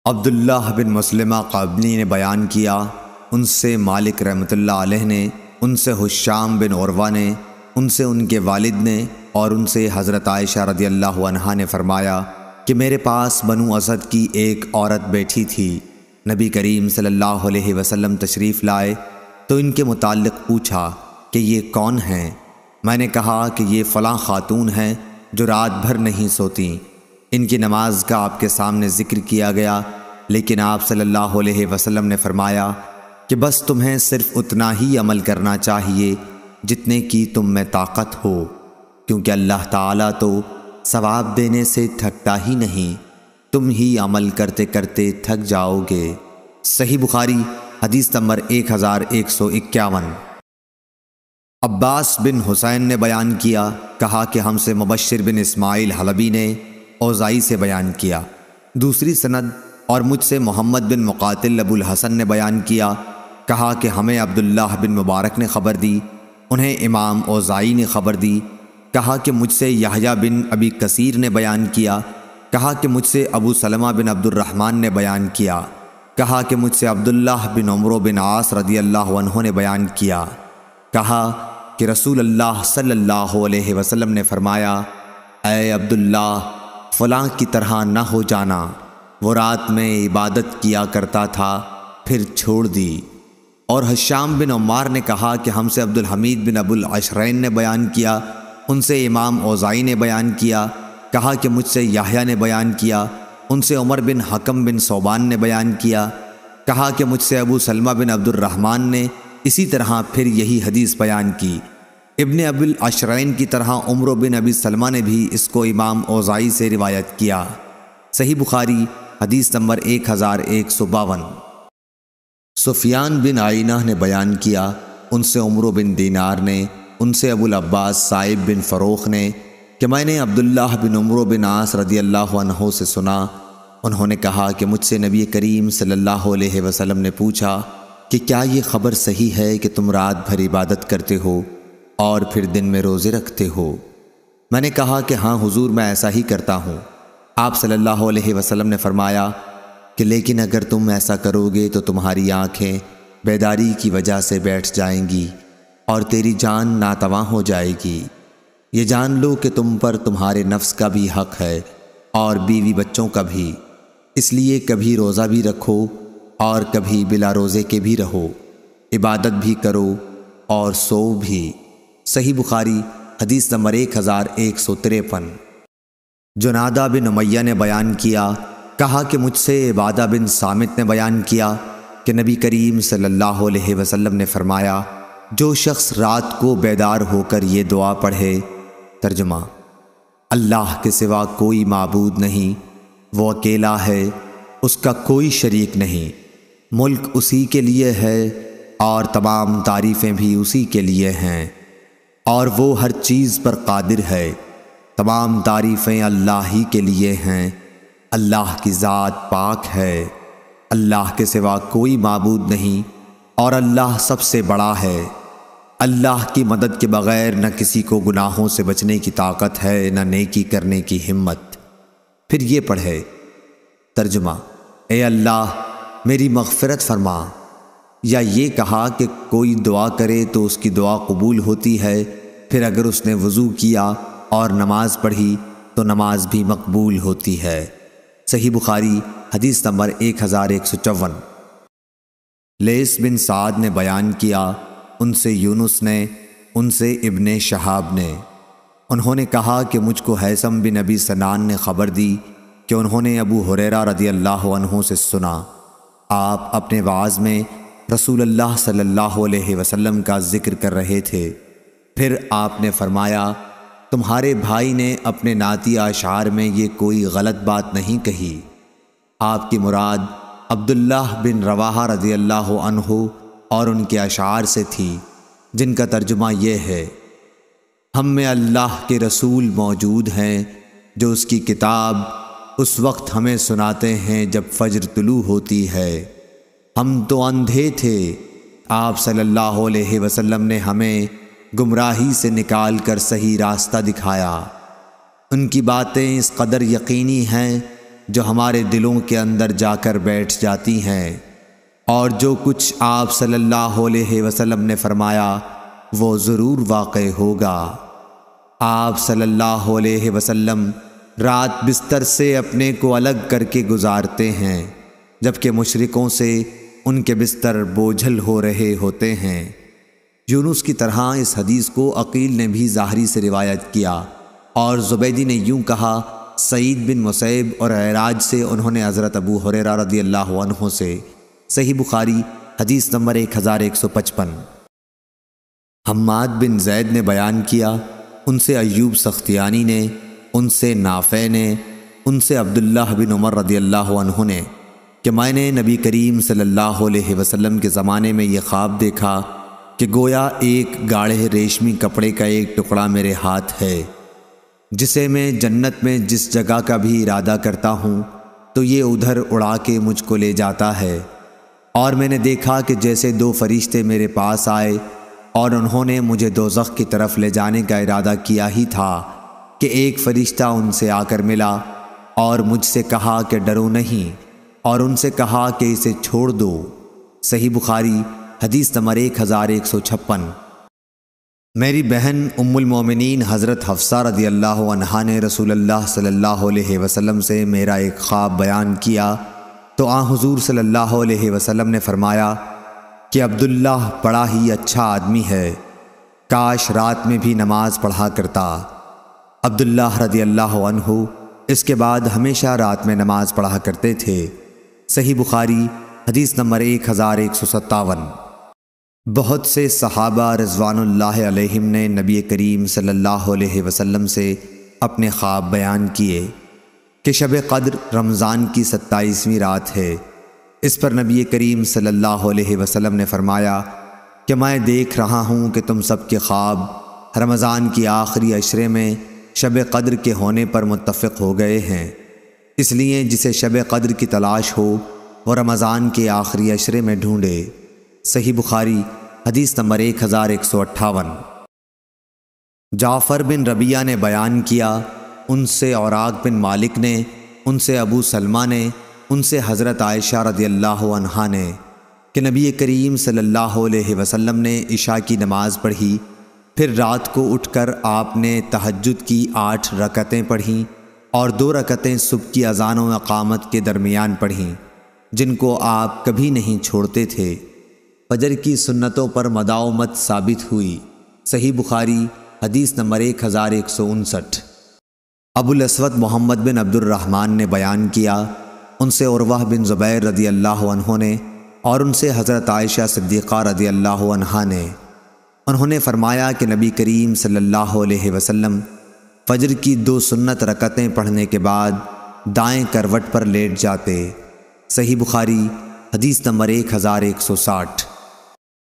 عبداللہ بن مسلمہ قابنی نے بیان کیا، ان سے مالک رحمۃ اللہ علیہ نے، ان سے حشام بن عروہ نے، ان سے ان کے والد نے، اور ان سے حضرت عائشہ رضی اللہ عنہا نے فرمایا کہ میرے پاس بنو اسد کی ایک عورت بیٹھی تھی۔ نبی کریم صلی اللہ علیہ وسلم تشریف لائے تو ان کے متعلق پوچھا کہ یہ کون ہیں؟ میں نے کہا کہ یہ فلاں خاتون ہیں جو رات بھر نہیں سوتیں۔ ان کی نماز کا آپ کے سامنے ذکر کیا گیا، لیکن آپ صلی اللہ علیہ وسلم نے فرمایا کہ بس تمہیں صرف اتنا ہی عمل کرنا چاہیے جتنے کی تم میں طاقت ہو، کیونکہ اللہ تعالیٰ تو ثواب دینے سے تھکتا ہی نہیں، تم ہی عمل کرتے کرتے تھک جاؤ گے۔ صحیح بخاری حدیث نمبر 1151۔ عباس بن حسین نے بیان کیا، کہا کہ ہم سے مبشر بن اسماعیل حلبی نے اوزائی سے بیان کیا، دوسری سند، اور مجھ سے محمد بن مقاتل ابو الحسن نے بیان کیا، کہا کہ ہمیں عبداللہ بن مبارک نے خبر دی، انہیں امام اوزائی نے خبر دی، کہا کہ مجھ سے یحییٰ بن ابی کثیر نے بیان کیا، کہا کہ مجھ سے ابو سلمہ بن عبد الرحمن نے بیان کیا، کہا کہ مجھ سے عبداللہ بن عمرو بن عاص رضی اللہ عنہ نے بیان کیا، کہا کہ رسول اللہ صلی اللہ علیہ وسلم نے فرمایا، اے عبداللہ، فلاں کی طرح نہ ہو جانا، وہ رات میں عبادت کیا کرتا تھا پھر چھوڑ دی۔ اور حشام بن عمار نے کہا کہ ہم سے عبد الحمید بن ابو العشرین نے بیان کیا، ان سے امام اوزائی نے بیان کیا، کہا کہ مجھ سے یحییٰ نے بیان کیا، ان سے عمر بن حکم بن ثوبان نے بیان کیا، کہا کہ مجھ سے ابو سلمہ بن عبد الرحمن نے اسی طرح پھر یہی حدیث بیان کی۔ ابن ابو العشرین کی طرح عمرو بن ابی سلمہ نے بھی اس کو امام اوزائی سے روایت کیا۔ صحیح بخاری حدیث نمبر 1152۔ سفیان بن عینہ نے بیان کیا، ان سے عمرو بن دینار نے، ان سے ابو العباس صائب بن فروخ نے کہ میں نے عبداللہ بن عمرو بن عاص رضی اللہ عنہ سے سنا، انہوں نے کہا کہ مجھ سے نبی کریم صلی اللہ علیہ وسلم نے پوچھا کہ کیا یہ خبر صحیح ہے کہ تم رات بھر عبادت کرتے ہو اور پھر دن میں روزے رکھتے ہو؟ میں نے کہا کہ ہاں حضور، میں ایسا ہی کرتا ہوں۔ آپ صلی اللہ علیہ وسلم نے فرمایا کہ لیکن اگر تم ایسا کرو گے تو تمہاری آنکھیں بیداری کی وجہ سے بیٹھ جائیں گی اور تیری جان ناتواں ہو جائے گی۔ یہ جان لو کہ تم پر تمہارے نفس کا بھی حق ہے اور بیوی بچوں کا بھی، اس لیے کبھی روزہ بھی رکھو اور کبھی بلا روزے کے بھی رہو، عبادت بھی کرو اور سو بھی۔ صحیح بخاری حدیث نمبر 1153۔ جنادہ بن امیہ نے بیان کیا، کہا کہ مجھ سے عبادہ بن صامت نے بیان کیا کہ نبی کریم صلی اللہ علیہ وسلم نے فرمایا، جو شخص رات کو بیدار ہو کر یہ دعا پڑھے، ترجمہ: اللہ کے سوا کوئی معبود نہیں، وہ اکیلا ہے، اس کا کوئی شریک نہیں، ملک اسی کے لیے ہے اور تمام تعریفیں بھی اسی کے لیے ہیں، اور وہ ہر چیز پر قادر ہے، تمام تعریفیں اللہ ہی کے لیے ہیں، اللہ کی ذات پاک ہے، اللہ کے سوا کوئی معبود نہیں اور اللہ سب سے بڑا ہے۔ اللہ کی مدد کے بغیر نہ کسی کو گناہوں سے بچنے کی طاقت ہے، نہ نیکی کرنے کی ہمت۔ پھر یہ پڑھے، ترجمہ: اے اللہ میری مغفرت فرما، یا یہ کہا کہ کوئی دعا کرے تو اس کی دعا قبول ہوتی ہے، پھر اگر اس نے وضو کیا اور نماز پڑھی تو نماز بھی مقبول ہوتی ہے۔ صحیح بخاری حدیث نمبر 1154۔ لیث بن سعد نے بیان کیا، ان سے یونس نے، ان سے ابن شہاب نے، انہوں نے کہا کہ مجھ کو ہیثم بن ابی سنان نے خبر دی کہ انہوں نے ابو ہریرہ رضی اللہ عنہ سے سنا، آپ اپنے وعظ میں رسول اللہ صلی اللہ علیہ وسلم کا ذکر کر رہے تھے، پھر آپ نے فرمایا، تمہارے بھائی نے اپنے نعتیہ اشعار میں یہ کوئی غلط بات نہیں کہی، آپ کی مراد عبداللہ بن رواحہ رضی اللہ عنہ اور ان کے اشعار سے تھی، جن کا ترجمہ یہ ہے، ہم میں اللہ کے رسول موجود ہیں جو اس کی کتاب اس وقت ہمیں سناتے ہیں جب فجر طلوع ہوتی ہے، ہم تو اندھے تھے، آپ صلی اللہ علیہ وسلم نے ہمیں گمراہی سے نکال کر صحیح راستہ دکھایا، ان کی باتیں اس قدر یقینی ہیں جو ہمارے دلوں کے اندر جا کر بیٹھ جاتی ہیں، اور جو کچھ آپ صلی اللہ علیہ وسلم نے فرمایا وہ ضرور واقع ہوگا۔ آپ صلی اللہ علیہ وسلم رات بستر سے اپنے کو الگ کر کے گزارتے ہیں، جبکہ مشرکوں سے ان کے بستر بوجھل ہو رہے ہوتے ہیں۔ یونس کی طرح اس حدیث کو عقیل نے بھی ظاہری سے روایت کیا، اور زبیدی نے یوں کہا، سعید بن مسیب اور عراج سے انہوں نے حضرت ابو ہریرہ رضی اللہ عنہ سے۔ صحیح بخاری حدیث نمبر 1155۔ حماد بن زید نے بیان کیا، ان سے ایوب سختیانی نے، ان سے نافع نے، ان سے عبداللہ بن عمر رضی اللہ عنہ نے کہ میں نے نبی کریم صلی اللہ علیہ وسلم کے زمانے میں یہ خواب دیکھا کہ گویا ایک گاڑھے ریشمی کپڑے کا ایک ٹکڑا میرے ہاتھ ہے، جسے میں جنت میں جس جگہ کا بھی ارادہ کرتا ہوں تو یہ ادھر اڑا کے مجھ کو لے جاتا ہے۔ اور میں نے دیکھا کہ جیسے دو فرشتے میرے پاس آئے اور انہوں نے مجھے دوزخ کی طرف لے جانے کا ارادہ کیا ہی تھا کہ ایک فرشتہ ان سے آ کر ملا اور مجھ سے کہا کہ ڈرو نہیں، اور ان سے کہا کہ اسے چھوڑ دو۔ صحیح بخاری حدیث نمبر 1156۔ میری بہن ام المومنین حضرت حفصہ رضی اللہ عنہا نے رسول اللہ صلی اللہ علیہ وسلم سے میرا ایک خواب بیان کیا تو آن حضور صلی اللہ علیہ وسلم نے فرمایا کہ عبداللہ بڑا ہی اچھا آدمی ہے، کاش رات میں بھی نماز پڑھا کرتا۔ عبداللہ رضی اللہ عنہ اس کے بعد ہمیشہ رات میں نماز پڑھا کرتے تھے۔ صحیح بخاری حدیث نمبر 1157۔ بہت سے صحابہ رضوان اللہ علیہم نے نبی کریم صلی اللہ علیہ وسلم سے اپنے خواب بیان کیے کہ شب قدر رمضان کی 27ویں رات ہے۔ اس پر نبی کریم صلی اللہ علیہ وسلم نے فرمایا کہ میں دیکھ رہا ہوں کہ تم سب کے خواب رمضان کی آخری عشرے میں شب قدر کے ہونے پر متفق ہو گئے ہیں، اس لیے جسے شب قدر کی تلاش ہو وہ رمضان کے آخری عشرے میں ڈھونڈے۔ صحیح بخاری حدیث نمبر 1158۔ جعفر بن ربیعہ نے بیان کیا، ان سے اوراق بن مالک نے، ان سے ابو سلمہ نے، ان سے حضرت عائشہ رضی اللہ عنہا نے کہ نبی کریم صلی اللہ علیہ وسلم نے عشاء کی نماز پڑھی، پھر رات کو اٹھ کر آپ نے تہجد کی 8 رکعتیں پڑھیں اور 2 رکعتیں صبح کی اذان و اقامت کے درمیان پڑھیں، جن کو آپ کبھی نہیں چھوڑتے تھے۔ فجر کی سنتوں پر مداومت ثابت ہوئی۔ صحیح بخاری حدیث نمبر 1159۔ ابو الاسود محمد بن عبد الرحمن نے بیان کیا، ان سے عروہ بن زبیر رضی اللہ عنہ نے اور ان سے حضرت عائشہ صدیقہ رضی اللہ عنہا نے، انہوں نے فرمایا کہ نبی کریم صلی اللہ علیہ وسلم فجر کی 2 سنت رکعتیں پڑھنے کے بعد دائیں کروٹ پر لیٹ جاتے۔ صحیح بخاری حدیث نمبر 1160۔